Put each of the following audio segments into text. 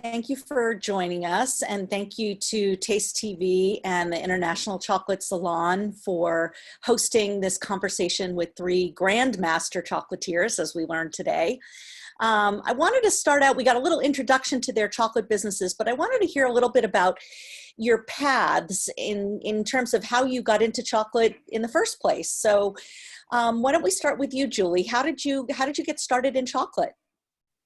Thank you for joining us, and thank you to Taste TV and the International Chocolate Salon for hosting this conversation with three grandmaster chocolatiers, as we learned today. I wanted to start out, we got a little introduction to their chocolate businesses, but I wanted to hear a little bit about your paths in terms of how you got into chocolate in the first place. So why don't we start with you, Julie? How did you get started in chocolate?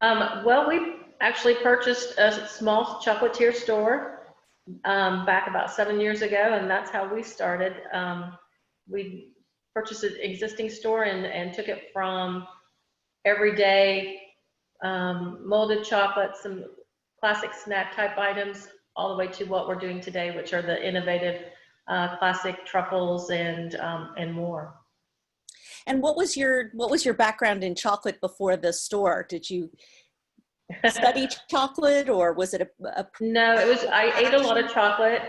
Well, we actually purchased a small chocolatier store back about 7 years ago, and that's how we started. We purchased an existing store and took it from everyday molded chocolates, some classic snack type items, all the way to what we're doing today, which are the innovative classic truffles and more. And what was your background in chocolate before the store? Did you study chocolate, or was it a No, I ate a lot of chocolate.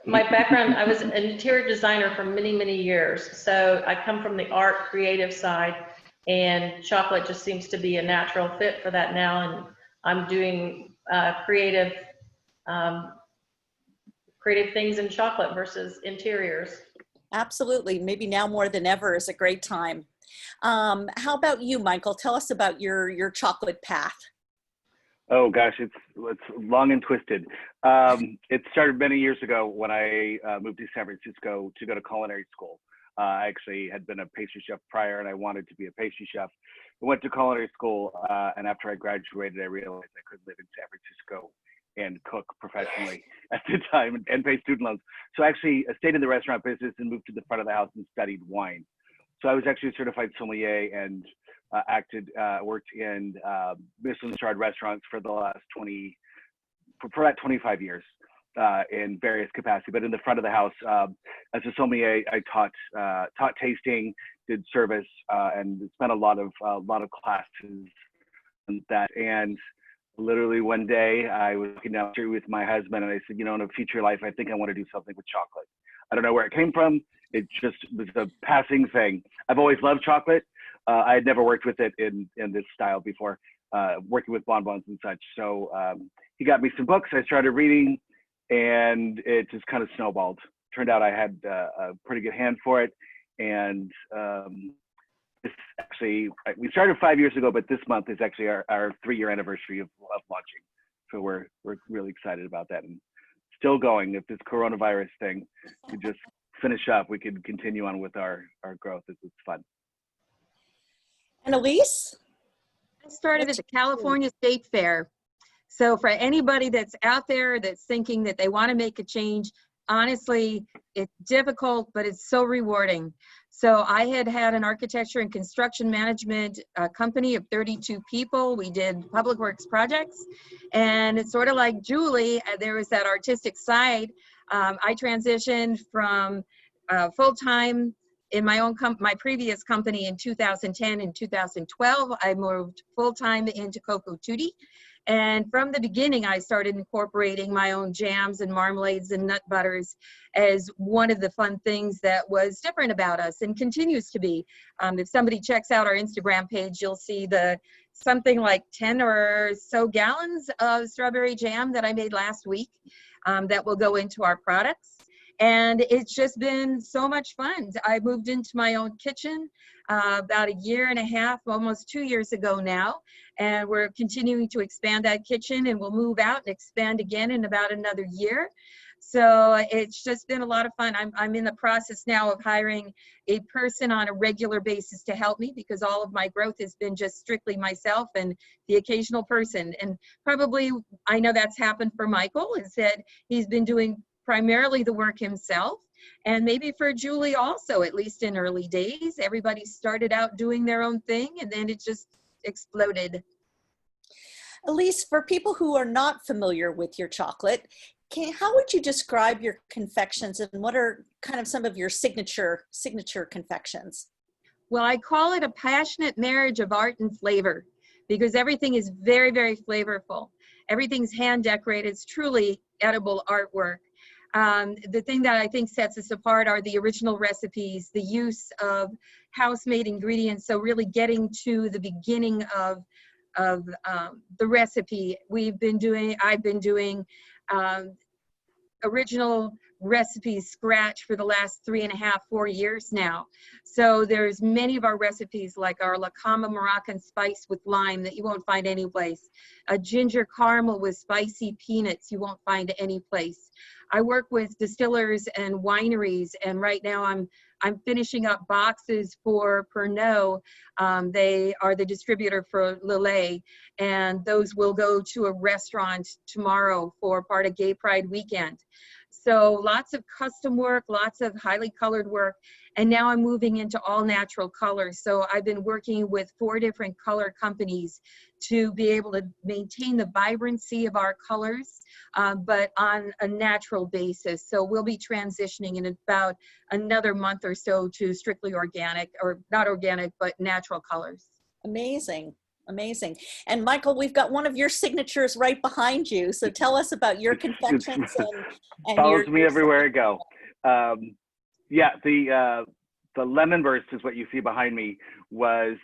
My background, I was an interior designer for many, many years. So I come from the art creative side, and chocolate just seems to be a natural fit for that now. And I'm doing creative things in chocolate versus interiors. Absolutely. Maybe now more than ever is a great time. How about you, Michael? Tell us about your chocolate path. Oh gosh, it's long and twisted. It started many years ago when I moved to San Francisco to go to culinary school. I actually had been a pastry chef prior, and I wanted to be a pastry chef. I went to culinary school, and after I graduated, I realized I couldn't live in San Francisco and cook professionally at the time and pay student loans. So I actually stayed in the restaurant business and moved to the front of the house and studied wine. So I was actually a certified sommelier and worked in Michelin-starred restaurants for the last 25 years in various capacities. But in the front of the house, as a sommelier, I taught tasting, did service, and spent a lot of classes and that. And literally one day, I was walking down the street with my husband, and I said, in a future life, I think I want to do something with chocolate. I don't know where it came from. It just was a passing thing. I've always loved chocolate. I had never worked with it in this style before, working with bonbons and such. So he got me some books. I started reading, and it just kind of snowballed. Turned out I had a pretty good hand for it. And we started 5 years ago, but this month is actually our 3-year anniversary of launching. So we're really excited about that, and still going. If this coronavirus thing could just finish up, we could continue on with our growth. It's fun. And Elise? I started at the California State Fair. So for anybody that's out there that's thinking that they want to make a change, honestly, it's difficult, but it's so rewarding. So I had an architecture and construction management company of 32 people. We did public works projects, and it's sort of like Julie, there was that artistic side. I transitioned from full-time in my previous company in 2010 and 2012. I moved full-time into Coco Tutti. And from the beginning, I started incorporating my own jams and marmalades and nut butters as one of the fun things that was different about us and continues to be. If somebody checks out our Instagram page, you'll see something like 10 or so gallons of strawberry jam that I made last week that will go into our products. And it's just been so much fun. I moved into my own kitchen about 1.5 years, almost 2 years ago now. And we're continuing to expand that kitchen, and we'll move out and expand again in about another year. So it's just been a lot of fun. I'm in the process now of hiring a person on a regular basis to help me, because all of my growth has been just strictly myself and the occasional person. And probably, I know that's happened for Michael, is that he's been doing primarily the work himself. And maybe for Julie also, at least in early days, everybody started out doing their own thing, and then it just exploded. Elise, for people who are not familiar with your chocolate, how would you describe your confections, and what are kind of some of your signature confections? Well, I call it a passionate marriage of art and flavor, because everything is very, very flavorful. Everything's hand decorated. It's truly edible artwork. The thing that I think sets us apart are the original recipes, the use of house-made ingredients. So really getting to the beginning of the recipe. I've been doing original recipes scratch for the last 3.5, 4 years now. So there's many of our recipes like our La Cama Moroccan spice with lime that you won't find anyplace. A ginger caramel with spicy peanuts you won't find anyplace. I work with distillers and wineries, and right now I'm finishing up boxes for Pernod. They are the distributor for Lillet, and those will go to a restaurant tomorrow for part of Gay Pride weekend. So lots of custom work, lots of highly colored work, and now I'm moving into all natural colors. So I've been working with 4 different color companies to be able to maintain the vibrancy of our colors, but on a natural basis. So we'll be transitioning in about another month or so to strictly organic, or not organic, but natural colors. Amazing. Amazing. And Michael, we've got one of your signatures right behind you. So tell us about your confections and follows me everywhere I go. Yeah, the lemon burst is what you see behind me, was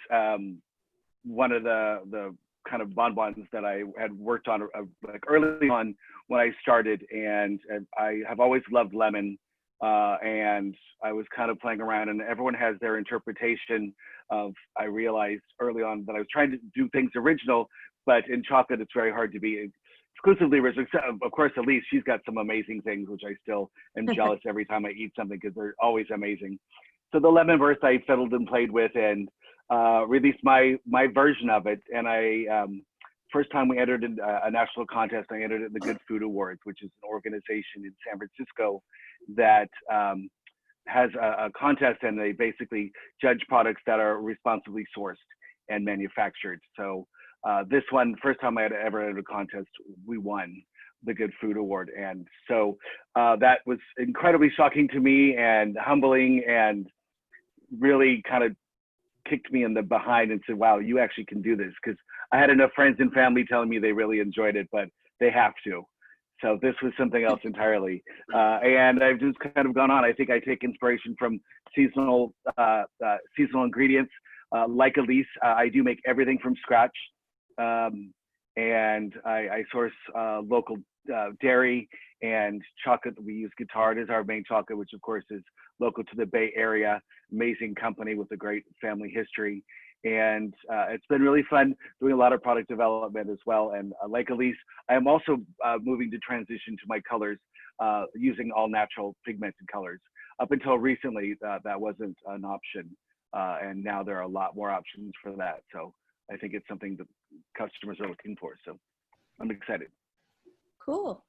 one of the kind of bonbons that I had worked on like early on when I started, and I have always loved lemon. And I was kind of playing around, and everyone has their interpretation of, I realized early on that I was trying to do things original, but in chocolate, it's very hard to be exclusively original. Of course, Elise, she's got some amazing things, which I still am jealous every time I eat something, because they're always amazing. So the lemon burst I fiddled and played with, and released my version of it. And I, first time we entered in a national contest, I entered it in the Good Food Awards, which is an organization in San Francisco that has a contest, and they basically judge products that are responsibly sourced and manufactured. So this one, first time I had ever entered a contest, we won the Good Food Award. And so that was incredibly shocking to me and humbling, and really kind of kicked me in the behind and said, wow, you actually can do this. Because I had enough friends and family telling me they really enjoyed it, but they have to. So this was something else entirely. And I've just kind of gone on. I think I take inspiration from seasonal ingredients. Like Elise, I do make everything from scratch. And I source local dairy and chocolate. We use Guittard as our main chocolate, which of course is local to the Bay Area. Amazing company with a great family history. And it's been really fun doing a lot of product development as well. And like Elise, I am also moving to transition to my colors using all natural pigmented colors. Up until recently, that wasn't an option. And now there are a lot more options for that. So I think it's something that customers are looking for. So I'm excited. Cool.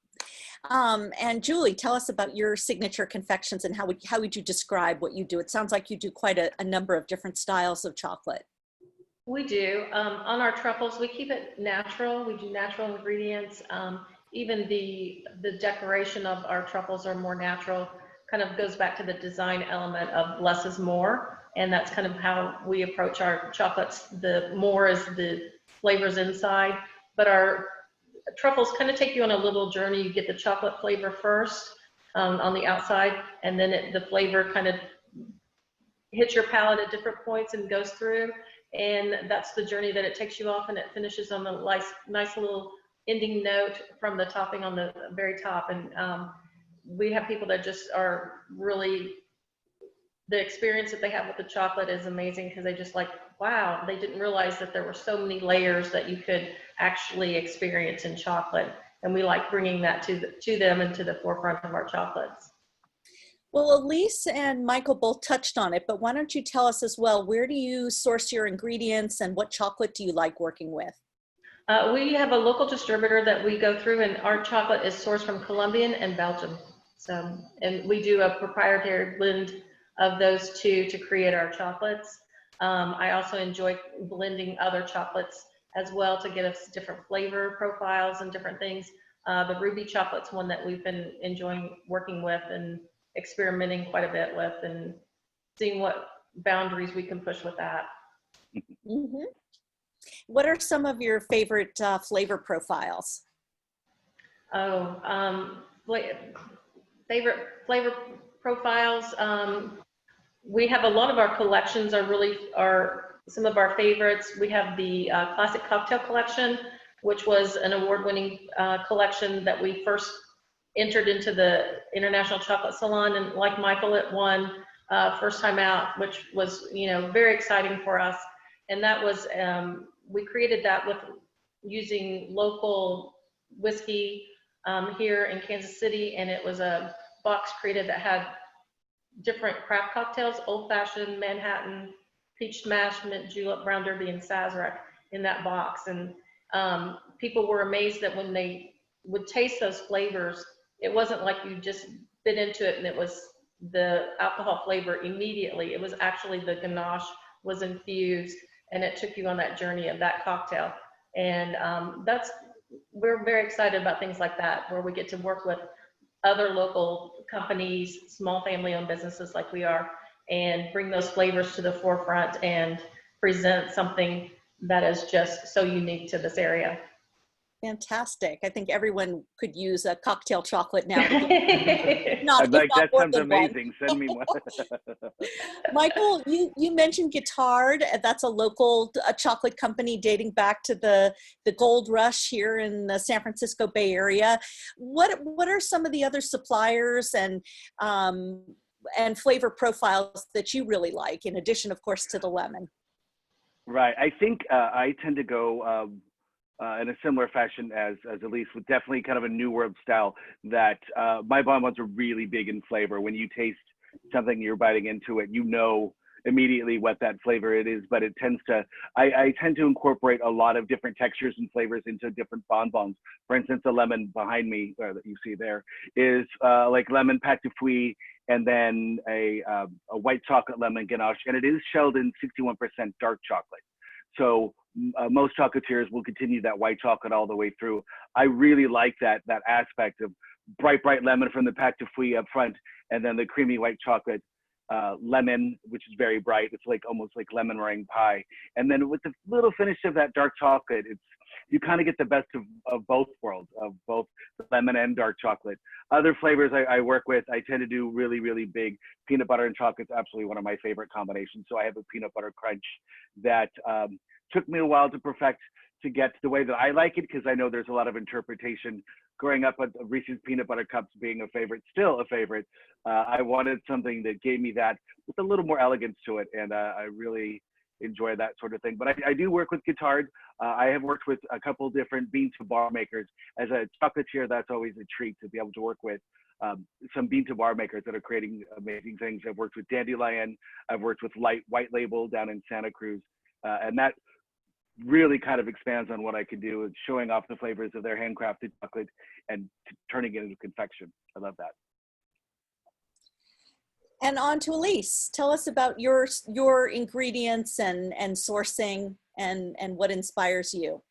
And Julie, tell us about your signature confections, and how would you describe what you do? It sounds like you do quite a number of different styles of chocolate. We do. On our truffles, we keep it natural. We do natural ingredients. Even the decoration of our truffles are more natural. Kind of goes back to the design element of less is more. And that's kind of how we approach our chocolates. The more is the flavors inside, but our truffles kind of take you on a little journey. You get the chocolate flavor first on the outside, and then the flavor kind of hits your palate at different points and goes through. And that's the journey that it takes you off, and it finishes on a nice little ending note from the topping on the very top. And we have people that just are really, the experience that they have with the chocolate is amazing, because they just like, wow, they didn't realize that there were so many layers that you could actually experience in chocolate. And we like bringing that to them and to the forefront of our chocolates. Well, Elise and Michael both touched on it, but why don't you tell us as well, where do you source your ingredients, and what chocolate do you like working with? We have a local distributor that we go through, and our chocolate is sourced from Colombia and Belgium. So, and we do a proprietary blend of those two to create our chocolates. I also enjoy blending other chocolates as well to get us different flavor profiles and different things. The ruby chocolate's one that we've been enjoying working with and experimenting quite a bit with, and seeing what boundaries we can push with that. Mm-hmm. What are some of your favorite flavor profiles? Oh, favorite flavor profiles. We have a lot of our collections are some of our favorites. We have the Classic Cocktail Collection, which was an award-winning collection that we first entered into the International Chocolate Salon, and like Michael, it won first time out, which was, you know, very exciting for us. And that was, we created that with using local whiskey here in Kansas City, and it was a box created that had different craft cocktails: Old Fashioned, Manhattan, Peach Smash, Mint Julep, Brown Derby, and Sazerac in that box. And people were amazed that when they would taste those flavors, it wasn't like you just bit into it and it was the alcohol flavor immediately. It was actually the ganache was infused, and it took you on that journey of that cocktail. And we're very excited about things like that, where we get to work with other local companies, small family-owned businesses like we are, and bring those flavors to the forefront and present something that is just so unique to this area. Fantastic. I think everyone could use a cocktail chocolate now. That sounds amazing. Send me one. Michael, you mentioned Guittard. That's a local chocolate company dating back to the gold rush here in the San Francisco Bay Area. What are some of the other suppliers and flavor profiles that you really like, in addition, of course, to the lemon? Right. I think I tend to go in a similar fashion as Elise, with definitely kind of a new world style that my bonbons are really big in flavor. When you taste something, you're biting into it, you know immediately what that flavor it is, but it tends to, I tend to incorporate a lot of different textures and flavors into different bonbons. For instance, the lemon behind me that you see there is like lemon pâte de fruits, and then a white chocolate lemon ganache, and it is shelled in 61% dark chocolate. So most chocolatiers will continue that white chocolate all the way through. I really like that aspect of bright lemon from the pâte de fruits up front, and then the creamy white chocolate lemon, which is very bright. It's like almost like lemon meringue pie. And then with the little finish of that dark chocolate, you kind of get the best of both worlds, of both lemon and dark chocolate. Other flavors I work with, I tend to do really, really big. Peanut butter and chocolate is absolutely one of my favorite combinations. So I have a peanut butter crunch that took me a while to perfect, to get the way that I like it, because I know there's a lot of interpretation. Growing up with Reese's Peanut Butter Cups being a favorite, still a favorite, I wanted something that gave me that with a little more elegance to it, and I really enjoy that sort of thing. But I do work with Guittard. I have worked with a couple different bean-to-bar makers. As a chocolatier, that's always a treat to be able to work with some bean-to-bar makers that are creating amazing things. I've worked with Dandelion. I've worked with White Label down in Santa Cruz, and that really kind of expands on what I can do, is showing off the flavors of their handcrafted chocolate and turning it into confection. I love that. And on to Elise. Tell us about your ingredients and sourcing and what inspires you.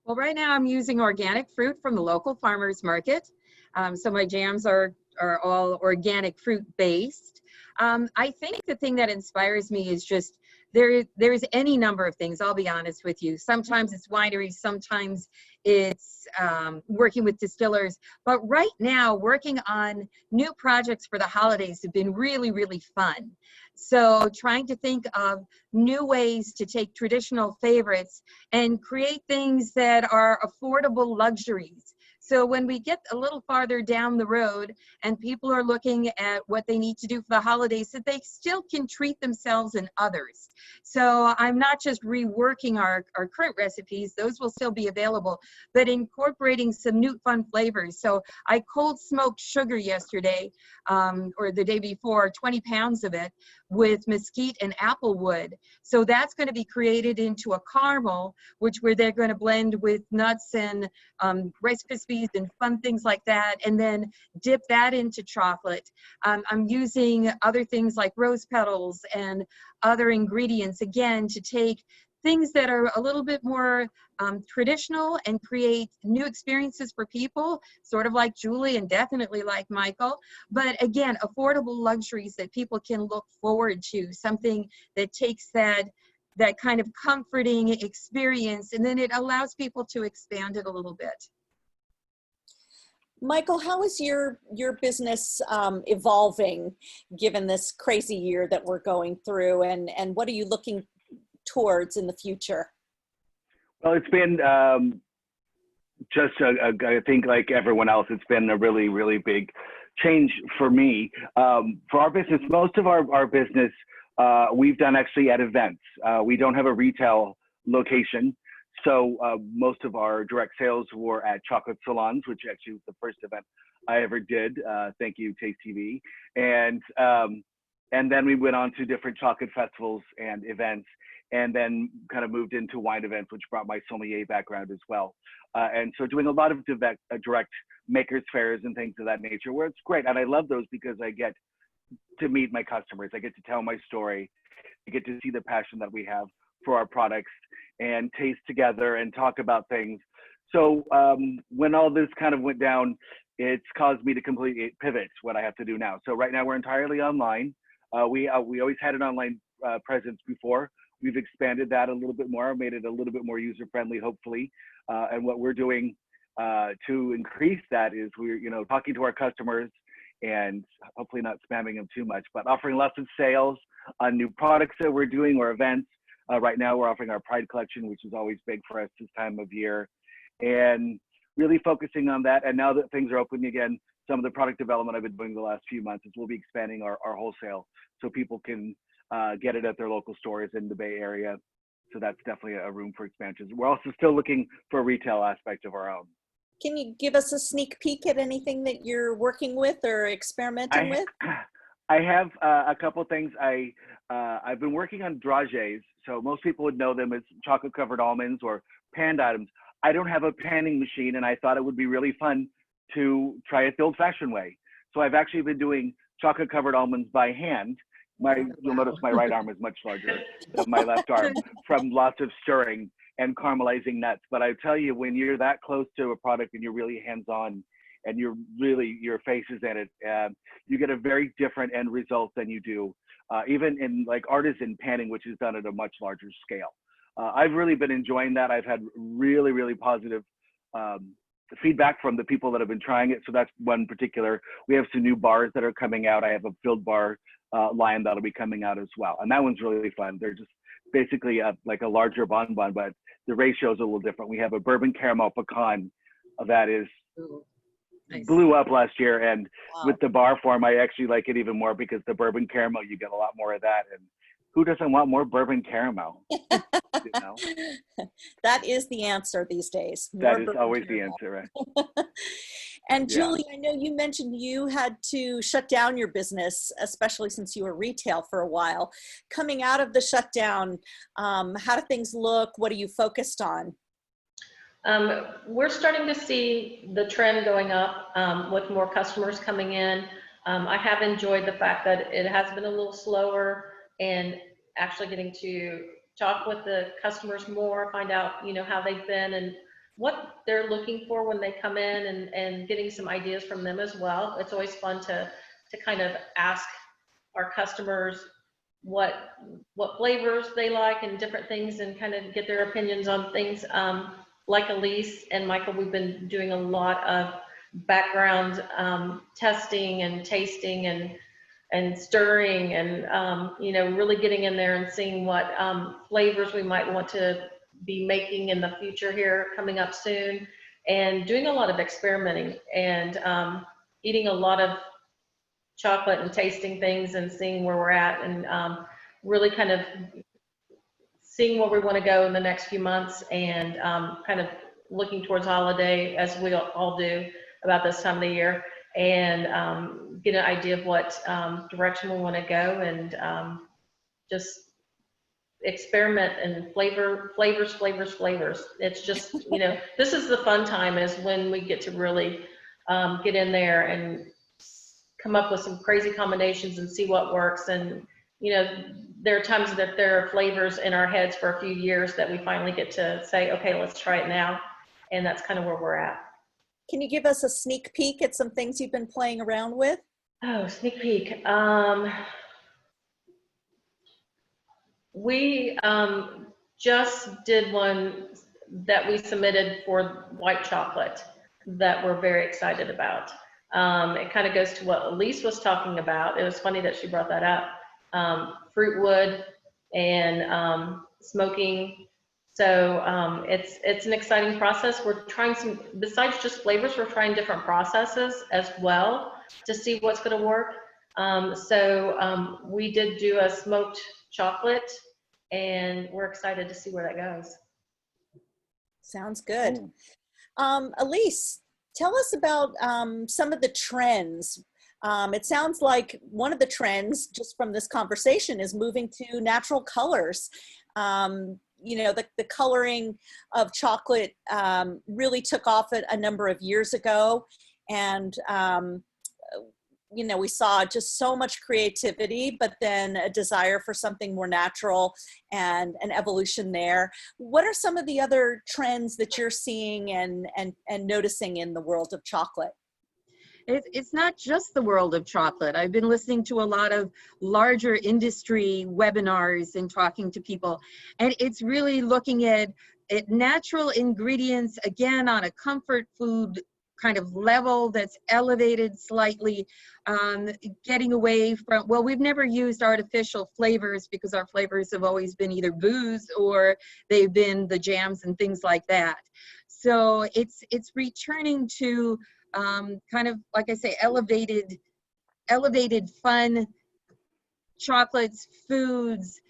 Well, right now I'm using organic fruit from the local farmers market. So my jams are all organic fruit based. I think the thing that inspires me is just there's any number of things, I'll be honest with you. Sometimes it's wineries, sometimes it's working with distillers. But right now, working on new projects for the holidays have been really, really fun. So trying to think of new ways to take traditional favorites and create things that are affordable luxuries. So when we get a little farther down the road and people are looking at what they need to do for the holidays, that they still can treat themselves and others. So I'm not just reworking our current recipes, those will still be available, but incorporating some new fun flavors. So I cold smoked sugar yesterday, or the day before, 20 pounds of it with mesquite and apple wood. So that's going to be created into a caramel, where they're going to blend with nuts and Rice Krispies and fun things like that, and then dip that into chocolate. I'm using other things like rose petals and other ingredients, again, to take things that are a little bit more traditional and create new experiences for people, sort of like Julie and definitely like Michael. But again, affordable luxuries that people can look forward to, something that takes that kind of comforting experience, and then it allows people to expand it a little bit. Michael, how is your business evolving given this crazy year that we're going through, and what are you looking towards in the future? Well, it's been I think like everyone else, it's been a really, really big change for me. For our business, most of our business, we've done actually at events. We don't have a retail location. So most of our direct sales were at chocolate salons, which actually was the first event I ever did. Thank you, Taste TV. And then we went on to different chocolate festivals and events, and then kind of moved into wine events, which brought my sommelier background as well. And so doing a lot of direct makers fairs and things of that nature, where it's great. And I love those because I get to meet my customers. I get to tell my story. I get to see the passion that we have for our products and taste together and talk about things. So when all this kind of went down, it's caused me to completely pivot what I have to do now. So right now we're entirely online. We always had an online presence before. We've expanded that a little bit more, made it a little bit more user-friendly, hopefully. And what we're doing to increase that is we're, talking to our customers and hopefully not spamming them too much, but offering lots of sales on new products that we're doing or events. Right now we're offering our Pride collection, which is always big for us this time of year, and really focusing on that. And now that things are opening again, some of the product development I've been doing the last few months is we'll be expanding our wholesale so people can get it at their local stores in the Bay Area. So that's definitely a room for expansion. We're also still looking for a retail aspect of our own. Can you give us a sneak peek at anything that you're working with or experimenting with? I have a couple things. I've been working on dragees. So most people would know them as chocolate covered almonds or panned items. I don't have a panning machine, and I thought it would be really fun to try it the old fashioned way. So I've actually been doing chocolate covered almonds by hand. You'll notice my right arm is much larger than my left arm from lots of stirring and caramelizing nuts. But I tell you, when you're that close to a product and you're really hands-on and your face is in it, you get a very different end result than you do even in like artisan panning, which is done at a much larger scale. I've really been enjoying that. I've had really, really positive feedback from the people that have been trying it. So that's one particular. We have some new bars that are coming out. I have a filled bar line that'll be coming out as well. And that one's really fun. They're just basically like a larger bonbon, but the ratio is a little different. We have a bourbon caramel pecan that is Nice. blew up last year. And Wow. with the bar form, I actually like it even more because the bourbon caramel, you get a lot more of that. And who doesn't want more bourbon caramel? You know? That is the answer these days. That More is bourbon always the caramel. answer, right? And Yeah. Julie, I know you mentioned you had to shut down your business, especially since you were retail for a while. Coming out of the shutdown, how do things look? What are you focused on? We're starting to see the trend going up with more customers coming in. I have enjoyed the fact that it has been a little slower and actually getting to talk with the customers more, find out, how they've been and what they're looking for when they come in and getting some ideas from them as well. It's always fun to kind of ask our customers what flavors they like and different things and kind of get their opinions on things. Like Elise and Michael, we've been doing a lot of background testing and tasting and stirring and, really getting in there and seeing what flavors we might want to be making in the future here coming up soon, and doing a lot of experimenting and eating a lot of chocolate and tasting things and seeing where we're at and really kind of seeing where we want to go in the next few months and kind of looking towards holiday as we all do about this time of the year and get an idea of what direction we want to go and just experiment and flavors. It's just, this is the fun time is when we get to really get in there and come up with some crazy combinations and see what works. And, there are times that there are flavors in our heads for a few years that we finally get to say, okay, let's try it now. And that's kind of where we're at. Can you give us a sneak peek at some things you've been playing around with? Oh, sneak peek. We just did one that we submitted for white chocolate that we're very excited about. It kind of goes to what Elise was talking about. It was funny that she brought that up. Fruit wood and smoking. So it's an exciting process. We're trying some, besides just flavors, we're trying different processes as well to see what's going to work. We did do a smoked chocolate, and we're excited to see where that goes. Sounds good. Elise, tell us about some of the trends. It sounds like one of the trends just from this conversation is moving to natural colors. You know, the coloring of chocolate really took off a number of years ago. And, you know, we saw just so much creativity, but then a desire for something more natural and an evolution there. What are some of the other trends that you're seeing and noticing in the world of chocolate? It's not just the world of chocolate. I've been listening to a lot of larger industry webinars and talking to people, and it's really looking at natural ingredients, again, on a comfort food kind of level that's elevated slightly, getting away from, well, we've never used artificial flavors because our flavors have always been either booze or they've been the jams and things like that. So it's returning to kind of, like I say, elevated fun chocolates, foods.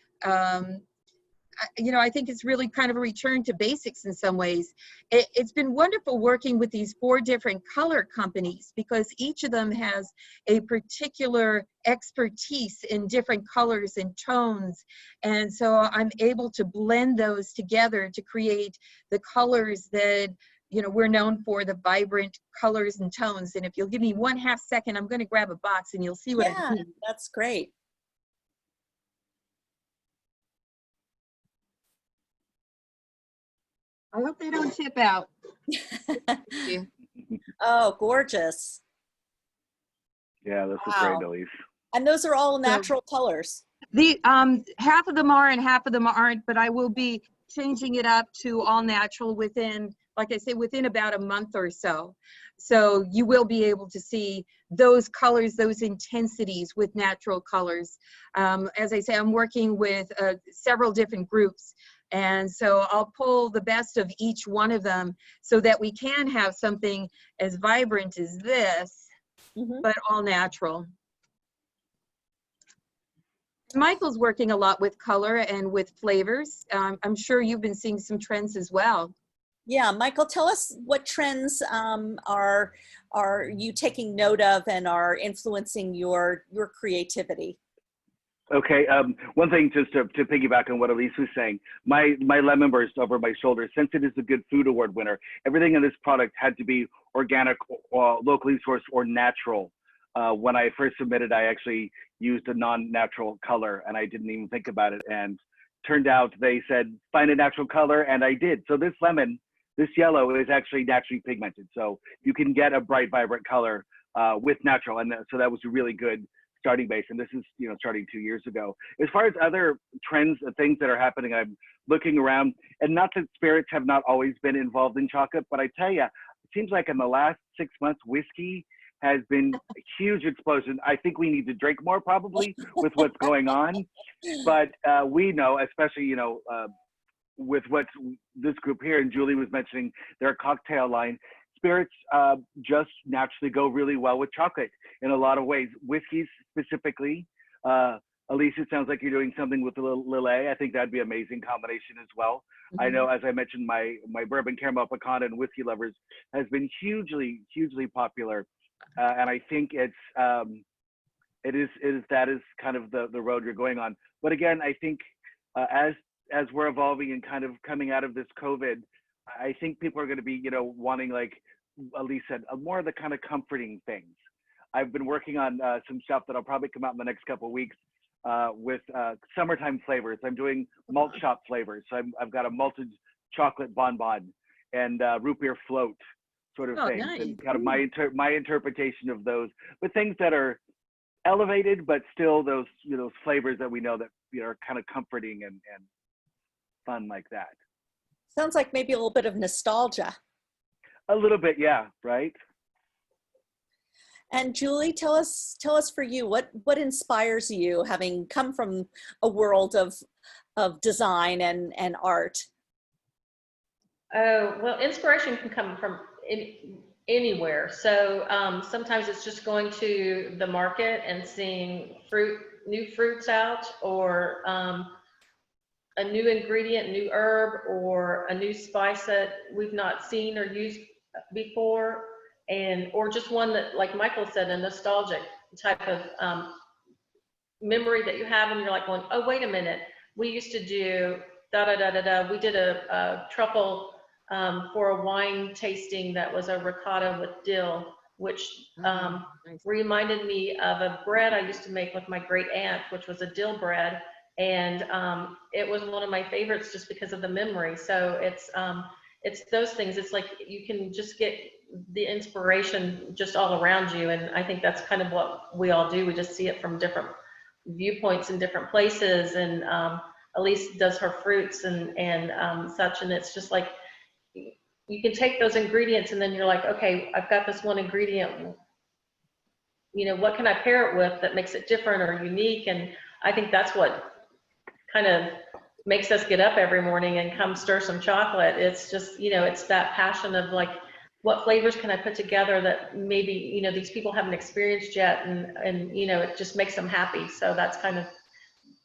You know, I think it's really kind of a return to basics in some ways. It's been wonderful working with these 4 different color companies because each of them has a particular expertise in different colors and tones. And so I'm able to blend those together to create the colors that, you know, we're known for, the vibrant colors and tones. And if you'll give me 1/2 second, I'm going to grab a box and you'll see what I mean. That's great. I hope they don't tip out. Thank you. Oh, gorgeous. Yeah, this is Wow. great, Elise. And those are all natural colors. The half of them are and half of them aren't, but I will be changing it up to all natural within, like I say, within about a month or so. So you will be able to see those colors, those intensities with natural colors. As I say, I'm working with several different groups. And so I'll pull the best of each one of them so that we can have something as vibrant as this, but all natural. Michael's working a lot with color and with flavors. I'm sure you've been seeing some trends as well. Yeah, Michael, tell us what trends are you taking note of and are influencing your creativity? Okay, one thing just to piggyback on what Elise was saying, my lemon burst over my shoulder, since it is a Good Food Award winner, everything in this product had to be organic, or locally sourced, or natural. When I first submitted, I actually used a non-natural color and I didn't even think about it. And turned out they said, find a natural color, and I did. So this lemon, this yellow, is actually naturally pigmented. So you can get a bright, vibrant color with natural. And so that was a really good starting base. And this is, you know, starting 2 years ago. As far as other trends and things that are happening, I'm looking around, and not that spirits have not always been involved in chocolate, but I tell you, it seems like in the last 6 months, whiskey has been a huge explosion. I think we need to drink more probably with what's going on. But we know, especially, you know, with what this group here, and Julie was mentioning their cocktail line, spirits just naturally go really well with chocolate in a lot of ways. Whiskeys specifically. Elise, it sounds like you're doing something with the Lillet. I think that'd be an amazing combination as well. I know, as I mentioned, my bourbon caramel pecan and whiskey lovers has been hugely popular. And I think that is kind of the road you're going on. But again, I think as we're evolving and kind of coming out of this COVID, I think people are going to be, you know, wanting, like Elise said, more of the kind of comforting things. I've been working on some stuff that'll probably come out in the next couple of weeks with summertime flavors. I'm doing malt shop flavors. So I've got a malted chocolate bonbon and root beer float sort of things, nice. and kind of my interpretation of those, but things that are elevated, but still those, you know, flavors that we know that, you know, are kind of comforting and fun like that. Sounds like maybe a little bit of nostalgia. A little bit, yeah, right. And Julie, tell us for you, what inspires you, having come from a world of of design and art? Oh, well, inspiration can come from anywhere. So sometimes it's just going to the market and seeing new fruits out, or a new ingredient, new herb, or a new spice that we've not seen or used before, and or just one that, like Michael said, a nostalgic type of memory that you have, and you're like going, oh, wait a minute, we used to do da da da da da. We did a truffle for a wine tasting that was a ricotta with dill, which Nice. reminded me of a bread I used to make with my great aunt, which was a dill bread. And it was one of my favorites just because of the memory. So it's those things. It's like you can just get the inspiration just all around you. And I think that's kind of what we all do. We just see it from different viewpoints in different places. And Elise does her fruits and such. And it's just like, you can take those ingredients and then you're like, okay, I've got this one ingredient, you know, what can I pair it with that makes it different or unique? And I think that's what kind of makes us get up every morning and come stir some chocolate. It's just, you know, it's that passion of like, what flavors can I put together that maybe, you know, these people haven't experienced yet, and you know, it just makes them happy. So that's kind of,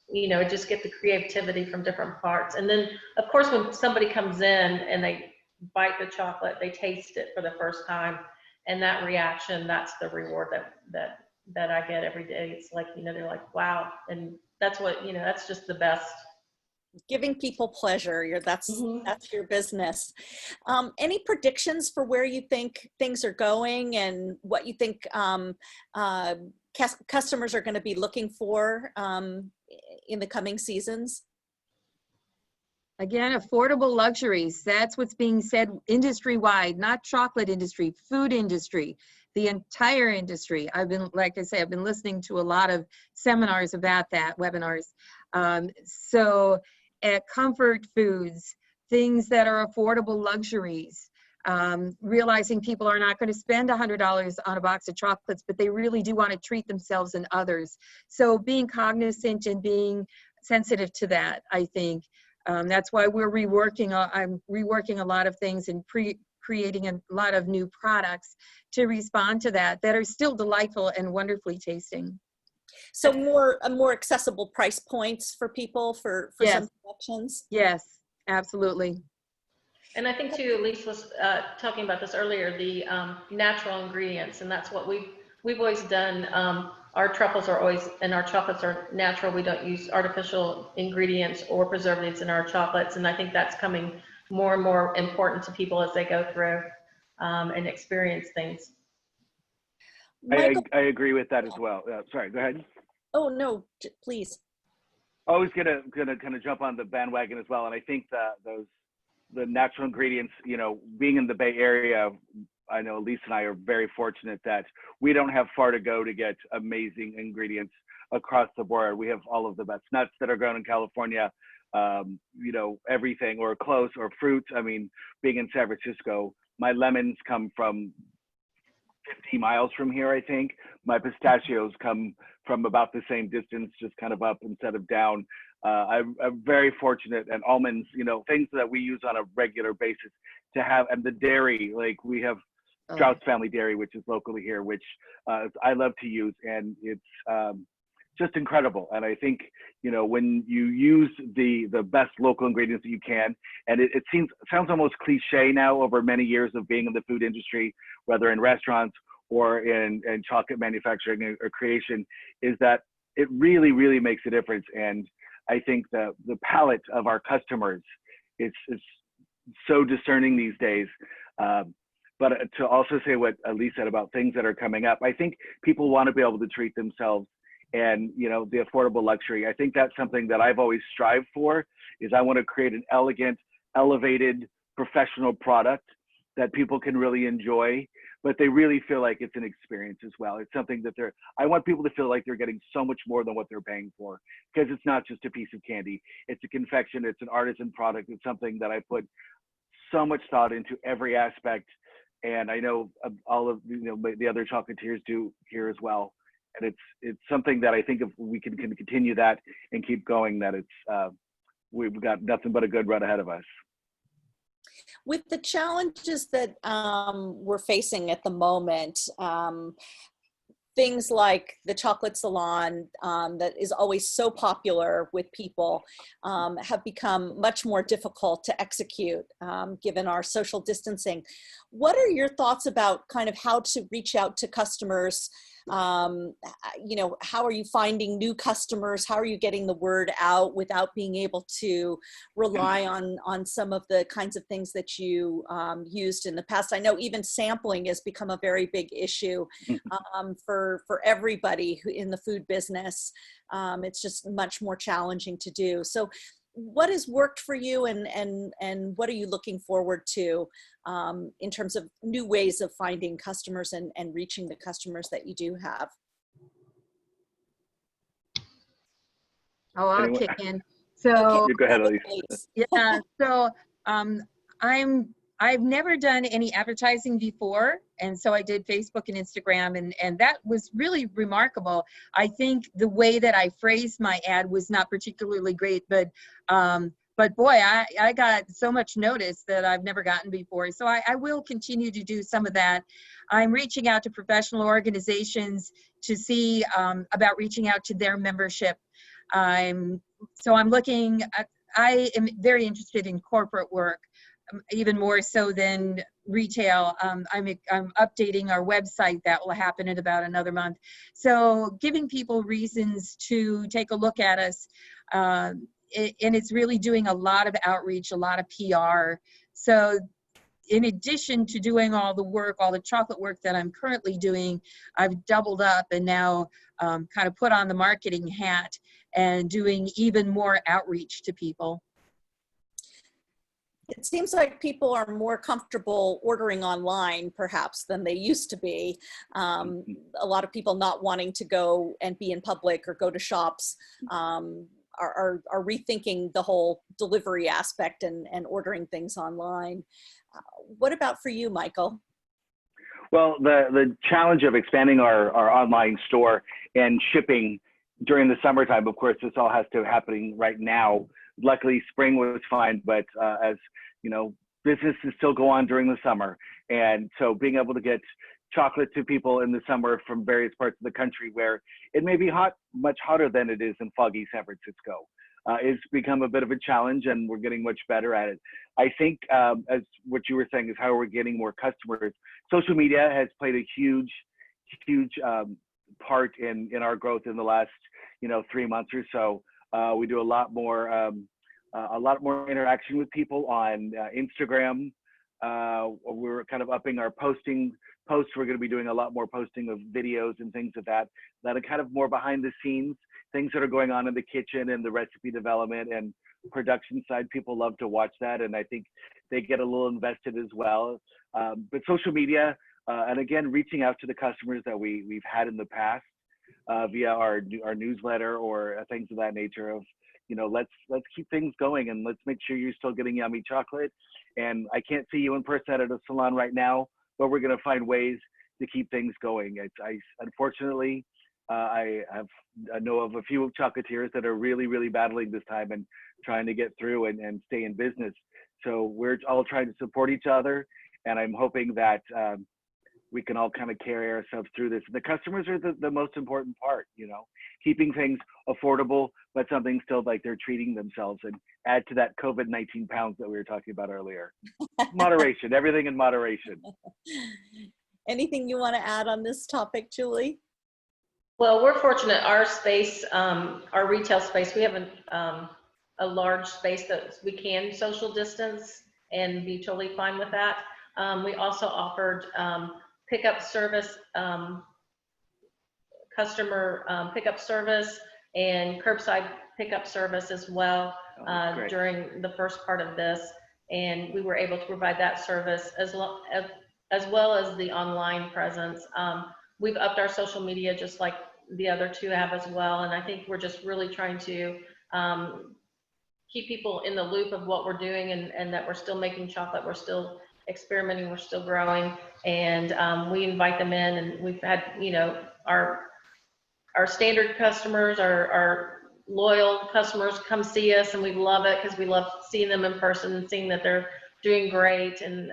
you know, just get the creativity from different parts. And then of course, when somebody comes in and they bite the chocolate, they taste it for the first time, and that reaction, that's the reward that I get every day. It's like, you know, they're like, wow. And that's what, you know, that's just the best. Giving people pleasure, that's Mhm. your business. Any predictions for where you think things are going and what you think customers are going to be looking for in the coming seasons? Again, affordable luxuries. That's what's being said industry-wide, not chocolate industry, food industry, the entire industry. I've been, like I say, I've been listening to a lot of seminars about that, webinars. So comfort foods, things that are affordable luxuries, realizing people are not going to spend $100 on a box of chocolates, but they really do want to treat themselves and others. So being cognizant and being sensitive to that, I think. That's why we're I'm reworking a lot of things and creating a lot of new products to respond to that are still delightful and wonderfully tasting. So more accessible price points for people for Yes. some collections. Yes, absolutely. And I think too, Elise was talking about this earlier, the natural ingredients, and that's what we've always done. Our truffles are always, and our chocolates are natural. We don't use artificial ingredients or preservatives in our chocolates, and I think that's coming more and more important to people as they go through and experience things. Michael, I agree with that as well. Sorry, go ahead. oh no, please. I was gonna kind of jump on the bandwagon as well, and I think that the natural ingredients, you know, being in the Bay Area, I know Lisa and I are very fortunate that we don't have far to go to get amazing ingredients across the board. We have all of the best nuts that are grown in California, you know, everything, or close, or fruit. I mean, being in San Francisco, my lemons come from 50 miles from here, I think. My pistachios come from about the same distance, just kind of up instead of down. I'm very fortunate, and almonds, you know, things that we use on a regular basis to have, and the dairy, like we have Strauss Family Dairy, which is locally here, which I love to use, and it's just incredible. And I think, you know, when you use the best local ingredients that you can, and it sounds almost cliche now over many years of being in the food industry, whether in restaurants or in chocolate manufacturing or creation, is that it really, really makes a difference. And I think the palate of our customers is so discerning these days. But to also say what Elise said about things that are coming up, I think people want to be able to treat themselves, and, you know, the affordable luxury. I think that's something that I've always strived for, is I want to create an elegant, elevated, professional product that people can really enjoy, but they really feel like it's an experience as well. It's something that I want people to feel like they're getting so much more than what they're paying for, because it's not just a piece of candy. It's a confection, it's an artisan product. It's something that I put so much thought into every aspect. And I know all of, you know, the other chocolatiers do here as well. And it's something that I think if we can continue that and keep going, that we've got nothing but a good run ahead of us. With the challenges that we're facing at the moment, things like the chocolate salon that is always so popular with people have become much more difficult to execute given our social distancing. What are your thoughts about kind of how to reach out to customers? You know, how are you finding new customers? How are you getting the word out without being able to rely on some of the kinds of things that you used in the past? I know even sampling has become a very big issue for everybody who in the food business. It's just much more challenging to do. So what has worked for you, and what are you looking forward to in terms of new ways of finding customers and reaching the customers that you do have? Oh, I'll Anyone? kick in. So, You go ahead, Elise. Please. yeah, so I've never done any advertising before, and so I did Facebook and Instagram, and that was really remarkable. I think the way that I phrased my ad was not particularly great, but boy, I got so much notice that I've never gotten before. So I will continue to do some of that. I'm reaching out to professional organizations to see about reaching out to their membership. I'm looking at, I am very interested in corporate work, even more so than retail. I'm updating our website. That will happen in about another month. So giving people reasons to take a look at us. And it's really doing a lot of outreach, a lot of PR. So in addition to doing all the work, all the chocolate work that I'm currently doing, I've doubled up and now kind of put on the marketing hat and doing even more outreach to people. It seems like people are more comfortable ordering online, perhaps, than they used to be. A lot of people not wanting to go and be in public or go to shops are rethinking the whole delivery aspect and ordering things online. What about for you, Michael? Well, the challenge of expanding our online store and shipping during the summertime, of course, this all has to happening right now. Luckily, spring was fine, but as you know, businesses still go on during the summer. And so being able to get chocolate to people in the summer from various parts of the country where it may be hot, much hotter than it is in foggy San Francisco, it's become a bit of a challenge, and we're getting much better at it. I think as what you were saying is how we're getting more customers. Social media has played a huge part in our growth in the last 3 months or so. We do a lot more interaction with people on Instagram. We're kind of upping our posts. We're going to be doing a lot more posting of videos and things of that are kind of more behind the scenes, things that are going on in the kitchen and the recipe development and production side. People love to watch that, and I think they get a little invested as well. But social media, and again, reaching out to the customers that we've had in the past via our newsletter or things of that nature of, let's keep things going, and let's make sure you're still getting yummy chocolate. And I can't see you in person at a salon right now, but we're going to find ways to keep things going. Unfortunately, I know of a few chocolatiers that are really, really battling this time and trying to get through and stay in business. So we're all trying to support each other, and I'm hoping that we can all kind of carry ourselves through this. The customers are the most important part, keeping things affordable, but something still like they're treating themselves, and add to that COVID-19 pounds that we were talking about earlier. Moderation, everything in moderation. Anything you want to add on this topic, Julie? Well, we're fortunate. Our space, our retail space, we have a large space that we can social distance and be totally fine with that. We also offered pickup service, customer pickup service, and curbside pickup service as well during the first part of this. And we were able to provide that service as well as the online presence. We've upped our social media just like the other two have as well. And I think we're just really trying to keep people in the loop of what we're doing, and that we're still making chocolate, we're still experimenting, we're still growing, and we invite them in. And we've had, our standard customers, our loyal customers come see us, and we love it because we love seeing them in person and seeing that they're doing great. And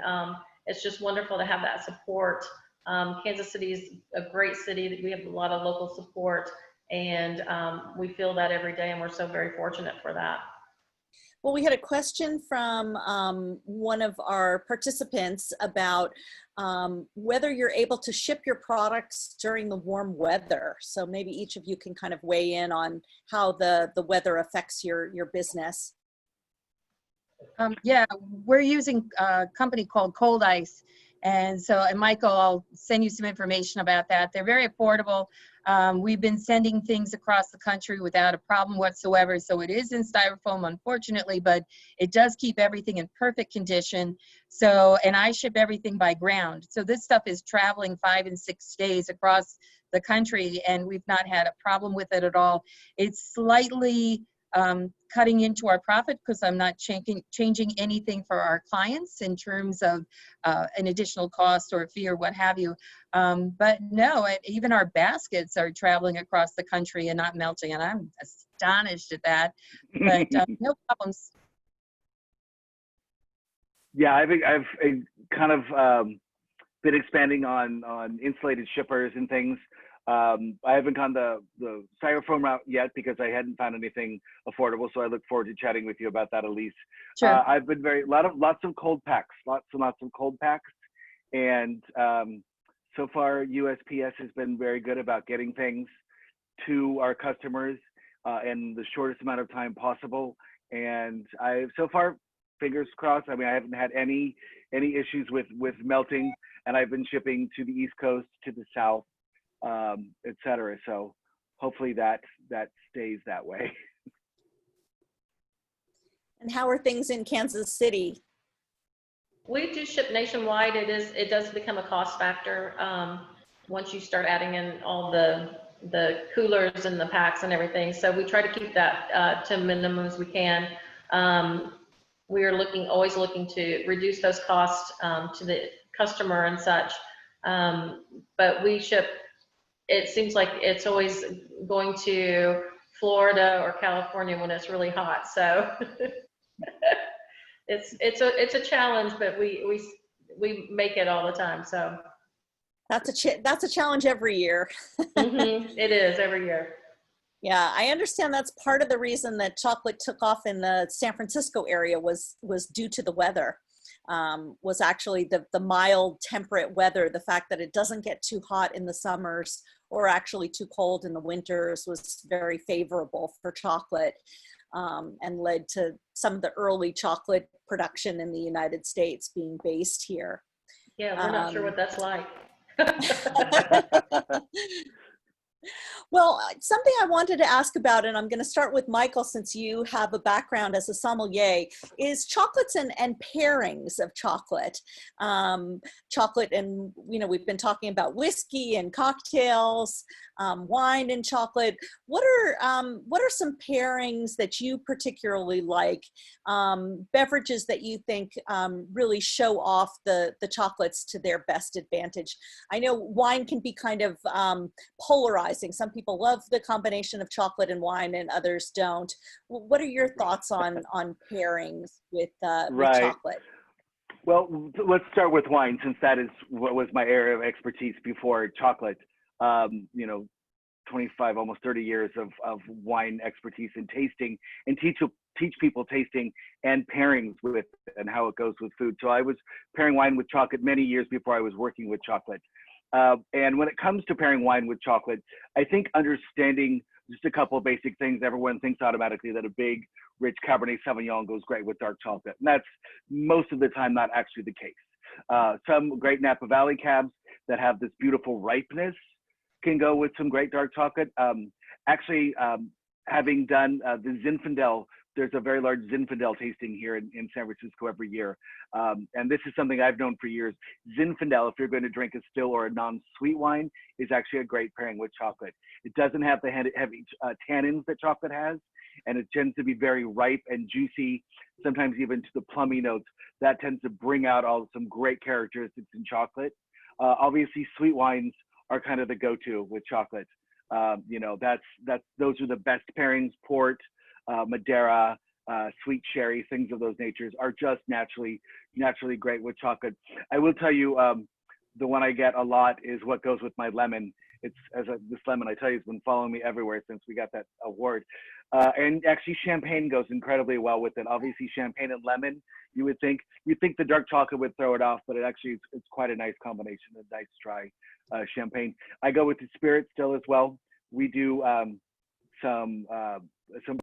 it's just wonderful to have that support. Kansas City is a great city. We have a lot of local support, and we feel that every day, and we're so very fortunate for that. Well, we had a question from one of our participants about whether you're able to ship your products during the warm weather. So maybe each of you can kind of weigh in on how the weather affects your business. Yeah, we're using a company called Cold Ice. And Michael, I'll send you some information about that. They're very affordable. We've been sending things across the country without a problem whatsoever. So it is in styrofoam, unfortunately, but it does keep everything in perfect condition. And I ship everything by ground. So this stuff is traveling 5 and 6 days across the country, and we've not had a problem with it at all. It's slightly cutting into our profit because I'm not changing anything for our clients in terms of an additional cost or a fee or what have you. But no, even our baskets are traveling across the country and not melting, and I'm astonished at that. But no problems. Yeah, I've kind of been expanding on insulated shippers and things. I haven't gone the styrofoam route yet because I hadn't found anything affordable. So I look forward to chatting with you about that, Elise. Sure. I've been lots of cold packs, lots of cold packs, and so far USPS has been very good about getting things to our customers in the shortest amount of time possible. And I've so far, fingers crossed. I mean, I haven't had any issues with melting, and I've been shipping to the East Coast, to the South, etc. So hopefully that stays that way. And how are things in Kansas City? We do ship nationwide. It does become a cost factor once you start adding in all the coolers and the packs and everything. So we try to keep that to a minimum as we can. We are always looking to reduce those costs to the customer and such. But we ship. It seems like it's always going to Florida or California when it's really hot. So it's a challenge, but we make it all the time. So That's a challenge every year. It is every year. Yeah, I understand that's part of the reason that chocolate took off in the San Francisco area was due to the weather. Was actually the mild temperate weather, the fact that it doesn't get too hot in the summers or actually too cold in the winters was very favorable for chocolate, and led to some of the early chocolate production in the United States being based here. Yeah, we're not sure what that's like. Well, something I wanted to ask about, and I'm going to start with Michael since you have a background as a sommelier, is chocolates and pairings of chocolate. Chocolate and, we've been talking about whiskey and cocktails, wine and chocolate. What are some pairings that you particularly like, beverages that you think really show off the chocolates to their best advantage? I know wine can be kind of polarizing. Some people love the combination of chocolate and wine and others don't. What are your thoughts on pairings with chocolate? Well, let's start with wine, since that is what was my area of expertise before chocolate. 25, almost 30 years of wine expertise and tasting, and teach people tasting and pairings with and how it goes with food. So I was pairing wine with chocolate many years before I was working with chocolate. And when it comes to pairing wine with chocolate, I think understanding just a couple of basic things, everyone thinks automatically that a big, rich Cabernet Sauvignon goes great with dark chocolate. And that's most of the time not actually the case. Some great Napa Valley cabs that have this beautiful ripeness can go with some great dark chocolate. Having done the Zinfandel, there's a very large Zinfandel tasting here in San Francisco every year. And this is something I've known for years. Zinfandel, if you're going to drink a still or a non-sweet wine, is actually a great pairing with chocolate. It doesn't have the heavy tannins that chocolate has, and it tends to be very ripe and juicy, sometimes even to the plummy notes. That tends to bring out some great characteristics in chocolate. Obviously, sweet wines are kind of the go-to with chocolate. You know, those are the best pairings. Port, Madeira, sweet sherry, things of those natures are just naturally great with chocolate. I will tell you, the one I get a lot is what goes with my lemon. It's this lemon, I tell you, has been following me everywhere since we got that award. And actually champagne goes incredibly well with it. Obviously champagne and lemon, you'd think the dark chocolate would throw it off, but it's quite a nice combination, a nice dry champagne. I go with the spirit still as well. We do some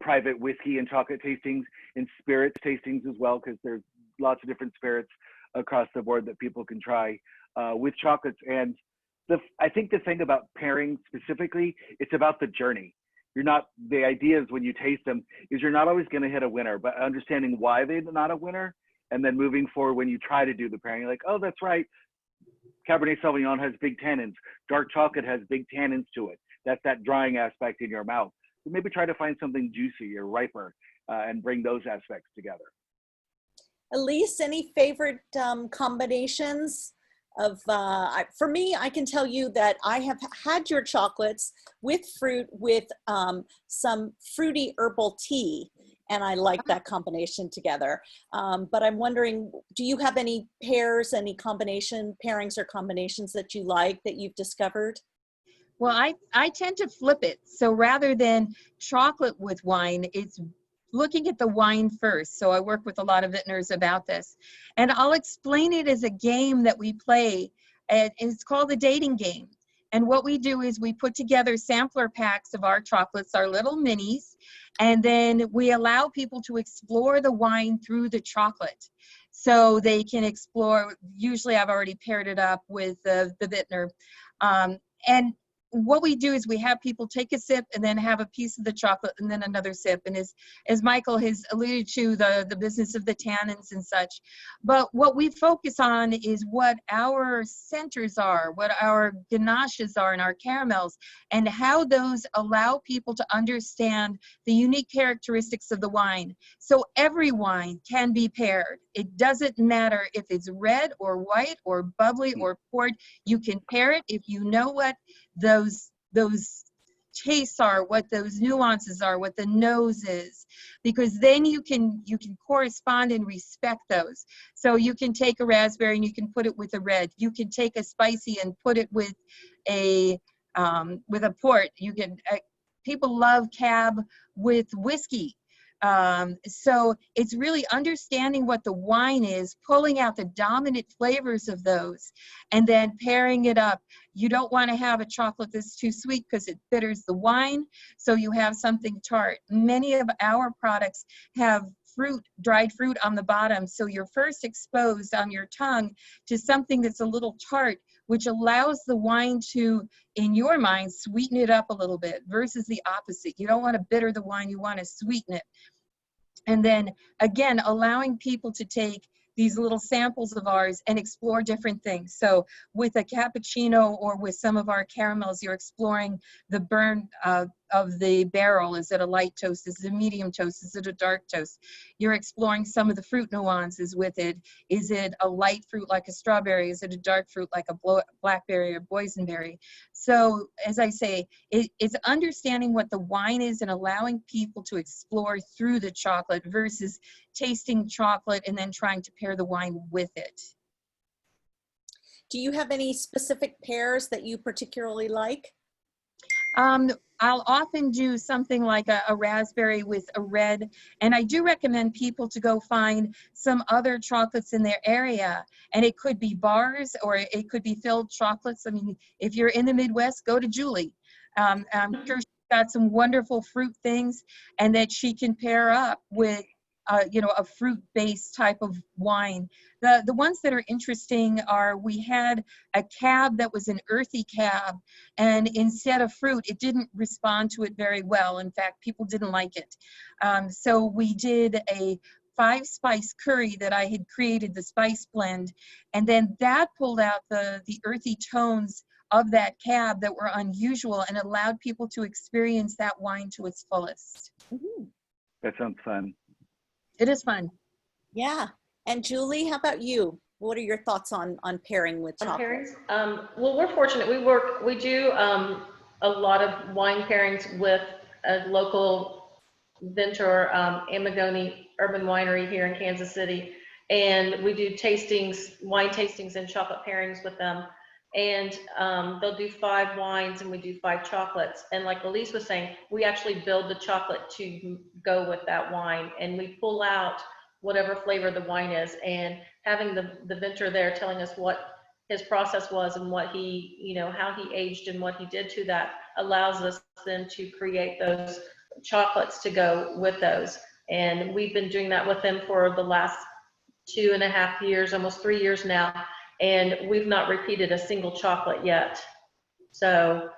private whiskey and chocolate tastings and spirits tastings as well, because there's lots of different spirits across the board that people can try with chocolates. And I think the thing about pairing specifically, it's about the journey. The idea is when you taste them is you're not always going to hit a winner, but understanding why they're not a winner, and then moving forward when you try to do the pairing, you're like, oh, that's right. Cabernet Sauvignon has big tannins. Dark chocolate has big tannins to it. That's that drying aspect in your mouth. So maybe try to find something juicy or riper and bring those aspects together. Elise, any favorite combinations of, for me, I can tell you that I have had your chocolates with fruit with some fruity herbal tea, and I like that combination together. But I'm wondering, do you have any pairs, any pairings or combinations that you like that you've discovered? Well, I tend to flip it. So rather than chocolate with wine, it's looking at the wine first. So I work with a lot of vintners about this. And I'll explain it as a game that we play. And it's called the dating game. And what we do is we put together sampler packs of our chocolates, our little minis, and then we allow people to explore the wine through the chocolate. So they can explore, usually I've already paired it up with the vintner. And what we do is we have people take a sip and then have a piece of the chocolate and then another sip. And as Michael has alluded to, the business of the tannins and such. But what we focus on is what our centers are, what our ganaches are and our caramels, and how those allow people to understand the unique characteristics of the wine. So every wine can be paired. It doesn't matter if it's red or white or bubbly or port. You can pair it if you know what those tastes are, what those nuances are, what the nose is, because then you can correspond and respect those. So you can take a raspberry and you can put it with a red. You can take a spicy and put it with a port. You can people love cab with whiskey. So it's really understanding what the wine is, pulling out the dominant flavors of those, and then pairing it up. You don't want to have a chocolate that's too sweet because it bitters the wine, so you have something tart. Many of our products have dried fruit on the bottom, so you're first exposed on your tongue to something that's a little tart, which allows the wine to, in your mind, sweeten it up a little bit versus the opposite. You don't want to bitter the wine, you want to sweeten it. And then again, allowing people to take these little samples of ours and explore different things. So with a cappuccino or with some of our caramels, you're exploring the burn of the barrel. Is it a light toast? Is it a medium toast? Is it a dark toast? You're exploring some of the fruit nuances with it. Is it a light fruit like a strawberry? Is it a dark fruit like a blackberry or boysenberry? So as I say, it's understanding what the wine is and allowing people to explore through the chocolate versus tasting chocolate and then trying to pair the wine with it. Do you have any specific pairs that you particularly like? I'll often do something like a raspberry with a red, and I do recommend people to go find some other chocolates in their area, and it could be bars or it could be filled chocolates. I mean, if you're in the Midwest, go to Julie. I'm sure she's got some wonderful fruit things, and that she can pair up with a fruit-based type of wine. The ones that are interesting are, we had a cab that was an earthy cab, and instead of fruit, it didn't respond to it very well. In fact, people didn't like it. So we did a 5-spice curry that I had created, the spice blend, and then that pulled out the earthy tones of that cab that were unusual and allowed people to experience that wine to its fullest. Mm-hmm. That sounds fun. It is fun. Yeah. And Julie, how about you? What are your thoughts on pairing with chocolate? Well, we're fortunate. We do a lot of wine pairings with a local Venture Amagoni Urban Winery here in Kansas City. And we do tastings, wine tastings and chocolate pairings with them. And they'll do 5 wines and we do 5 chocolates. And like Elise was saying, we actually build the chocolate to go with that wine. And we pull out whatever flavor the wine is. And having the Venture there telling us what his process was and what he, you know, how he aged and what he did to that allows us then to create those chocolates to go with those. And we've been doing that with him for the last 2.5 years, almost 3 years now. And we've not repeated a single chocolate yet. So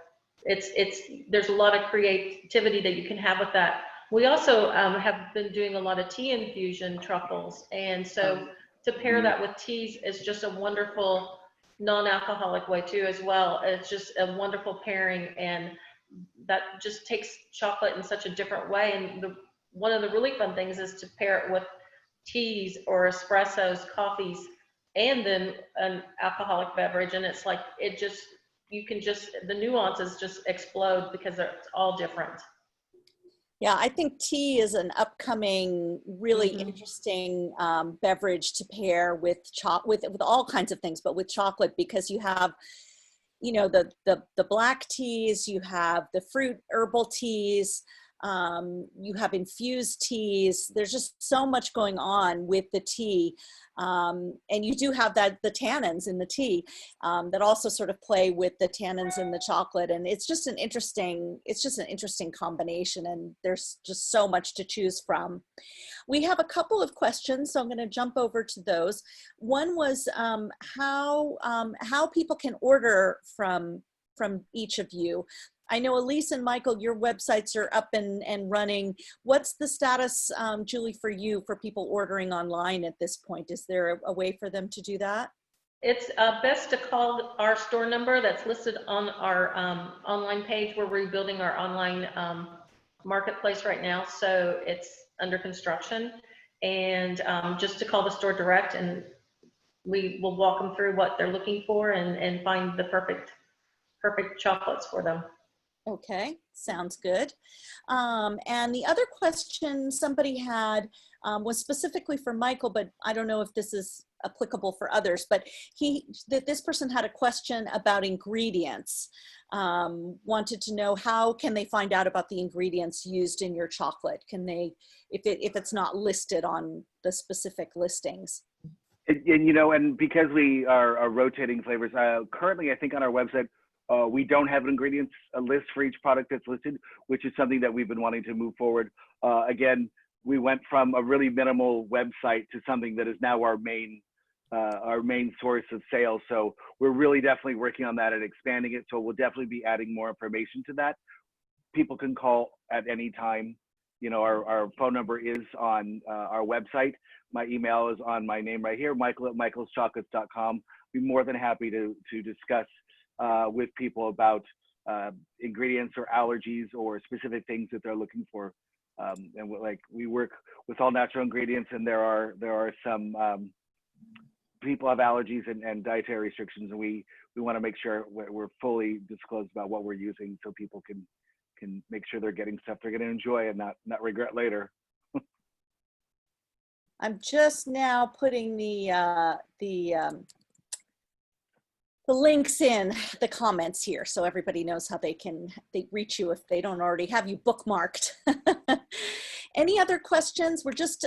there's a lot of creativity that you can have with that. We also have been doing a lot of tea infusion truffles. And so to pair that with teas is just a wonderful non-alcoholic way too as well. It's just a wonderful pairing, and that just takes chocolate in such a different way. And one of the really fun things is to pair it with teas or espressos, coffees, and then an alcoholic beverage. And it's like, the nuances just explode because it's all different. Yeah, I think tea is an upcoming, really interesting beverage to pair with with all kinds of things, but with chocolate, because you have, you know, the black teas, you have the fruit herbal teas, you have infused teas. There's just so much going on with the tea. And you do have the tannins in the tea that also sort of play with the tannins in the chocolate. And it's just an interesting combination, and there's just so much to choose from. We have a couple of questions, so I'm going to jump over to those. One was how people can order from each of you. I know Elise and Michael, your websites are up and running. What's the status, Julie, for you, for people ordering online at this point? Is there a way for them to do that? It's best to call our store number that's listed on our online page. We're rebuilding our online marketplace right now, so it's under construction. And just to call the store direct, and we will walk them through what they're looking for and find the perfect chocolates for them. Okay, sounds good. And the other question somebody had was specifically for Michael, but I don't know if this is applicable for others, but this person had a question about ingredients. Wanted to know, how can they find out about the ingredients used in your chocolate? Can they, if it's not listed on the specific listings? And you know, and because we are rotating flavors, currently I think on our website, we don't have an ingredients list for each product that's listed, which is something that we've been wanting to move forward. Again, we went from a really minimal website to something that is now our main source of sales. So we're really definitely working on that and expanding it. So we'll definitely be adding more information to that. People can call at any time. You know, our phone number is on our website. My email is on my name right here, michael@michaelschocolates.com. Be more than happy to discuss with people about ingredients or allergies or specific things that they're looking for. And we work with all natural ingredients, and there are some people have allergies and dietary restrictions, and we want to make sure we're fully disclosed about what we're using, so people can make sure they're getting stuff they're going to enjoy and not regret later. I'm just now putting the links in the comments here, so everybody knows how they reach you if they don't already have you bookmarked. Any other questions? We're just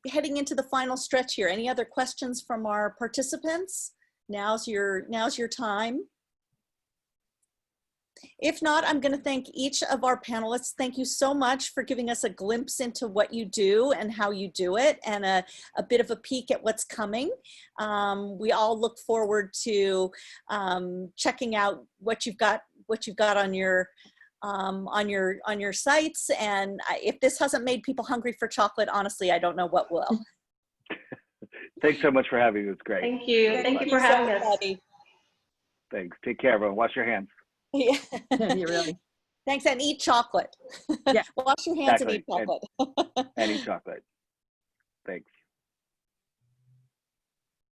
heading into the final stretch here. Any other questions from our participants? Now's your time. If not, I'm going to thank each of our panelists. Thank you so much for giving us a glimpse into what you do and how you do it, and a bit of a peek at what's coming. We all look forward to checking out what you've got on your sites. And if this hasn't made people hungry for chocolate, honestly, I don't know what will. Thanks so much for having me. It's great. Thank you. Thank you for having us. Thanks. Take care, everyone. Wash your hands. Yeah. You really. Thanks, and eat chocolate. Yeah. Wash your hands Exactly. and eat chocolate. And eat chocolate. Thanks.